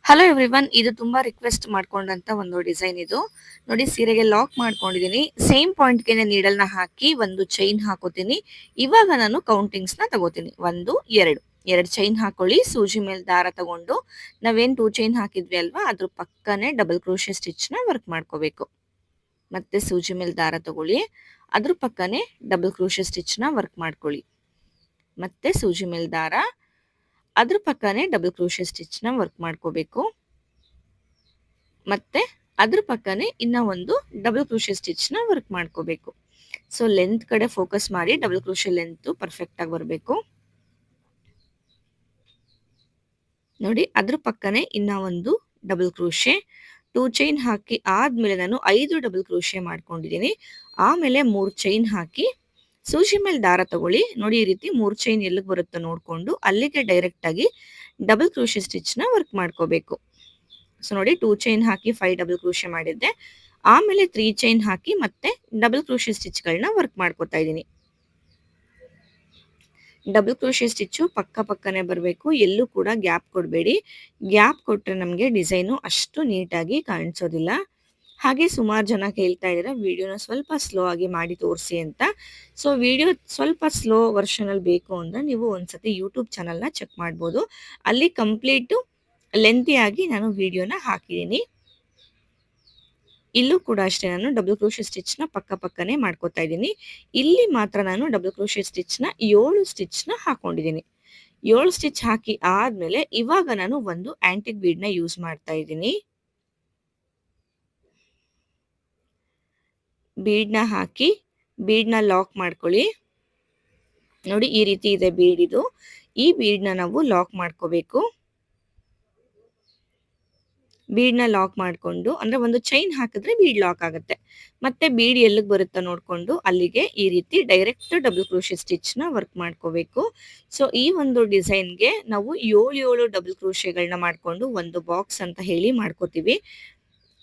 Hello everyone, ಇದು ತುಂಬಾ request ಮಾಡ್ಕೊಂಡಂತ ಒಂದು ಡಿಸೈನ್ ಇದು. ನೋಡಿ, ಸೀರೆಗೆ ಲಾಕ್ ಮಾಡ್ಕೊಂಡಿದೀನಿ. ಸೇಮ್ ಪಾಯಿಂಟ್ ಗೆ ನೀಡಲ್ ನ ಹಾಕಿ ಒಂದು ಚೈನ್ ಹಾಕೋತೀನಿ. ಇವಾಗ ನಾನು ಕೌಂಟಿಂಗ್ಸ್ ನ ತಗೋತೀನಿ. 1 2 ಚೈನ್ ಹಾಕೊಳ್ಳಿ. ಸೂಜಿ ಮೇಲೆ ದಾರ ತಗೊಂಡು ನಾವೇನ್ 2 ಚೈನ್ ಹಾಕಿದ್ವಿ ಅಲ್ವಾ, ಅದ್ರ ಪಕ್ಕನೆ ಡಬಲ್ ಕ್ರೋಶೆ ಸ್ಟಿಚ್ ನ ವರ್ಕ್ ಮಾಡ್ಕೋಬೇಕು. ಮತ್ತೆ ಸೂಜಿ ಮೇಲೆ ದಾರ ತಗೊಳ್ಳಿ, ಅದ್ರ ಪಕ್ಕನೆ ಡಬಲ್ ಕ್ರೋಶೆ ಸ್ಟಿಚ್ ನ ವರ್ಕ್ ಮಾಡ್ಕೊಳ್ಳಿ. ಮತ್ತೆ ಸೂಜಿ ಮೇಲೆ ದಾರ, ಅದ್ರ ಪಕ್ಕನೆ ಡಬಲ್ ಕ್ರೋಶೆ ಸ್ಟಿಚ್ ನ ವರ್ಕ್ ಮಾಡ್ಕೋಬೇಕು. ಮತ್ತೆ ಅದ್ರ ಪಕ್ಕನೆ ಇನ್ನ ಒಂದು ಡಬಲ್ ಕ್ರೋಶೆ ಸ್ಟಿಚ್ ನ ವರ್ಕ್ ಮಾಡ್ಕೋಬೇಕು. ಸೊ ಲೆಂತ್ ಕಡೆ ಫೋಕಸ್ ಮಾಡಿ, ಡಬಲ್ ಕ್ರೋಶೆ ಲೆಂತ್ ಪರ್ಫೆಕ್ಟ್ ಆಗಿ ಬರಬೇಕು. ನೋಡಿ, ಅದ್ರ ಪಕ್ಕನೆ ಇನ್ನ ಒಂದು ಡಬಲ್ ಕ್ರೋಶೆ, 2 ಚೈನ್ ಹಾಕಿ ಆದ್ಮೇಲೆ ನಾನು 5 ಡಬಲ್ ಕ್ರೋಶೆ ಮಾಡ್ಕೊಂಡಿದ್ದೀನಿ. ಆಮೇಲೆ 3 ಚೈನ್ ಹಾಕಿ ಸೂಜಿ ಮೇಲೆ ದಾರ ತಗೊಳ್ಳಿ. ನೋಡಿ, ಈ ರೀತಿ 3 ಚೈನ್ ಎಲ್ಲಿಗೆ ಬರುತ್ತೋ ನೋಡ್ಕೊಂಡು ಅಲ್ಲಿಗೆ ಡೈರೆಕ್ಟ್ ಆಗಿ ಡಬಲ್ ಕ್ರೋಶೆ ಸ್ಟಿಚ್ ನ ವರ್ಕ್ ಮಾಡ್ಕೋಬೇಕು. ಸೊ ನೋಡಿ, 2 ಚೈನ್ ಹಾಕಿ 5 ಡಬಲ್ ಕ್ರೋಶೆ ಮಾಡಿದ್ದೆ. ಆಮೇಲೆ 3 ಚೈನ್ ಹಾಕಿ ಮತ್ತೆ ಡಬಲ್ ಕ್ರೋಶೆ ಸ್ಟಿಚ್ ಗಳನ್ನ ವರ್ಕ್ ಮಾಡ್ಕೋತಾ ಇದ್ದೀನಿ. ಡಬಲ್ ಕ್ರೋಶೆ ಸ್ಟಿಚ್ ಪಕ್ಕನೆ ಬರಬೇಕು, ಎಲ್ಲೂ ಕೂಡ ಗ್ಯಾಪ್ ಕೊಡಬೇಡಿ. ಗ್ಯಾಪ್ ಕೊಟ್ರೆ ನಮಗೆ ಡಿಸೈನು ಅಷ್ಟು ನೀಟಾಗಿ ಕಾಣಿಸೋದಿಲ್ಲ. ಹಾಗೆ ಸುಮಾರು ಜನ ಕೇಳ್ತಾ ಇದ್ದೀರಾ ವಿಡಿಯೋನ ಸ್ವಲ್ಪ ಸ್ಲೋ ಆಗಿ ಮಾಡಿ ತೋರಿಸಿ ಅಂತ. ಸೊ ವಿಡಿಯೋ ಸ್ವಲ್ಪ ಸ್ಲೋ ವರ್ಷನ್ ಅಲ್ಲಿ ಬೇಕು ಅಂದ್ರೆ ನೀವು ಒಂದ್ಸತಿ ಯೂಟ್ಯೂಬ್ ಚಾನಲ್ ನ ಚೆಕ್ ಮಾಡ್ಬೋದು. ಅಲ್ಲಿ ಕಂಪ್ಲೀಟ್ ಲೆಂತಿ ಆಗಿ ನಾನು ವಿಡಿಯೋನ ಹಾಕಿದ್ದೀನಿ. ಇಲ್ಲೂ ಕೂಡ ಅಷ್ಟೇ, ನಾನು ಡಬಲ್ ಕ್ರೋಶೆ ಸ್ಟಿಚ್ ನ ಪಕ್ಕನೆ ಮಾಡ್ಕೋತಾ ಇದ್ದೀನಿ. ಇಲ್ಲಿ ಮಾತ್ರ ನಾನು ಡಬಲ್ ಕ್ರೋಶೆ ಸ್ಟಿಚ್ ನ 7 ಸ್ಟಿಚ್ ನ ಹಾಕೊಂಡಿದ್ದೀನಿ. 7 ಸ್ಟಿಚ್ ಹಾಕಿ ಆದ್ಮೇಲೆ ಇವಾಗ ನಾನು ಒಂದು ಆಂಟಿಕ್ ಬೀಡ್ ನ ಯೂಸ್ ಮಾಡ್ತಾ ಇದ್ದೀನಿ. ಬೀಡ್ ನ ಹಾಕಿ ಬೀಡ್ ನ ಲಾಕ್ ಮಾಡ್ಕೊಳ್ಳಿ. ನೋಡಿ, ಈ ರೀತಿ ಇದೆ ಬೀಡ್ ಇದು. ಈ ಬೀಡ್ ನ ನಾವು ಲಾಕ್ ಮಾಡ್ಕೋಬೇಕು. ಬೀಡ್ ನ ಲಾಕ್ ಮಾಡ್ಕೊಂಡು, ಅಂದ್ರೆ ಒಂದು ಚೈನ್ ಹಾಕಿದ್ರೆ ಬೀಡ್ ಲಾಕ್ ಆಗುತ್ತೆ. ಮತ್ತೆ ಬೀಡ್ ಎಲ್ಲಿಗೆ ಬರುತ್ತಾ ನೋಡ್ಕೊಂಡು ಅಲ್ಲಿಗೆ ಈ ರೀತಿ ಡೈರೆಕ್ಟ್ ಡಬಲ್ ಕ್ರೋಶೆ ಸ್ಟಿಚ್ ನ ವರ್ಕ್ ಮಾಡ್ಕೋಬೇಕು. ಸೊ ಈ ಒಂದು ಡಿಸೈನ್ಗೆ ನಾವು 7 ಡಬಲ್ ಕ್ರೋಶೆಗಳನ್ನ ಮಾಡ್ಕೊಂಡು ಒಂದು ಬಾಕ್ಸ್ ಅಂತ ಹೇಳಿ ಮಾಡ್ಕೋತೀವಿ.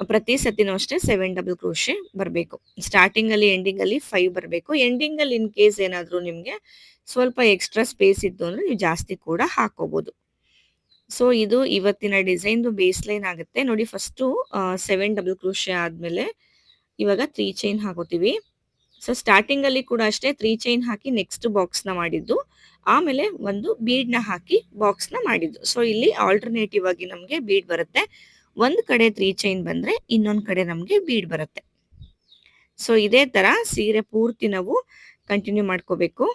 ಪ್ರತಿ ಸತಿನೂ ಅಷ್ಟೇ 7 ಡಬಲ್ ಕ್ರೋಶೆ ಬರಬೇಕು. ಸ್ಟಾರ್ಟಿಂಗ್ ಅಲ್ಲಿ ಎಂಡಿಂಗ್ ಅಲ್ಲಿ 5 ಬರಬೇಕು. ಎಂಡಿಂಗ್ ಅಲ್ಲಿ ಇನ್ ಕೇಸ್ ಏನಾದ್ರು ನಿಮ್ಗೆ ಸ್ವಲ್ಪ ಎಕ್ಸ್ಟ್ರಾ ಸ್ಪೇಸ್ ಇತ್ತು ಅಂದ್ರೆ ನೀವು ಜಾಸ್ತಿ ಕೂಡ ಹಾಕೋಬಹುದು. ಸೊ ಇದು ಇವತ್ತಿನ ಡಿಸೈನ್ದು ಬೇಸ್ ಲೈನ್ ಆಗುತ್ತೆ. ನೋಡಿ, ಫಸ್ಟು 7 ಡಬಲ್ ಕ್ರೋಶೆ ಆದ್ಮೇಲೆ ಇವಾಗ 3 ಚೈನ್ ಹಾಕೋತೀವಿ. ಸೊ ಸ್ಟಾರ್ಟಿಂಗ್ ಅಲ್ಲಿ ಕೂಡ ಅಷ್ಟೇ 3 ಚೈನ್ ಹಾಕಿ ನೆಕ್ಸ್ಟ್ ಬಾಕ್ಸ್ ನ ಮಾಡಿದ್ದು, ಆಮೇಲೆ ಒಂದು ಬೀಡ್ ನ ಹಾಕಿ ಬಾಕ್ಸ್ ನ ಮಾಡಿದ್ದು. ಸೊ ಇಲ್ಲಿ ಆಲ್ಟರ್ನೇಟಿವ್ ಆಗಿ ನಮ್ಗೆ ಬೀಡ್ ಬರುತ್ತೆ. ಒಂದ್ ಕಡೆ 3 ಚೈನ್ ಬಂದ್ರೆ ಇನ್ನೊಂದ್ ಕಡೆ ನಮ್ಗೆ ಬೀಡ್ ಬರುತ್ತೆ. ಸೊ ಇದೇ ತರ ಸೀರೆ ಪೂರ್ತಿ ನಾವು ಕಂಟಿನ್ಯೂ ಮಾಡ್ಕೋಬೇಕು.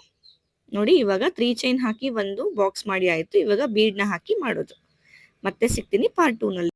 ನೋಡಿ, ಇವಾಗ 3 ಚೈನ್ ಹಾಕಿ ಒಂದು ಬಾಕ್ಸ್ ಮಾಡಿ ಆಯ್ತು. ಇವಾಗ ಬೀಡ್ ನ ಹಾಕಿ ಮಾಡೋದು. ಮತ್ತೆ ಸಿಗ್ತೀನಿ ಪಾರ್ಟ್ 2 ನಲ್ಲಿ.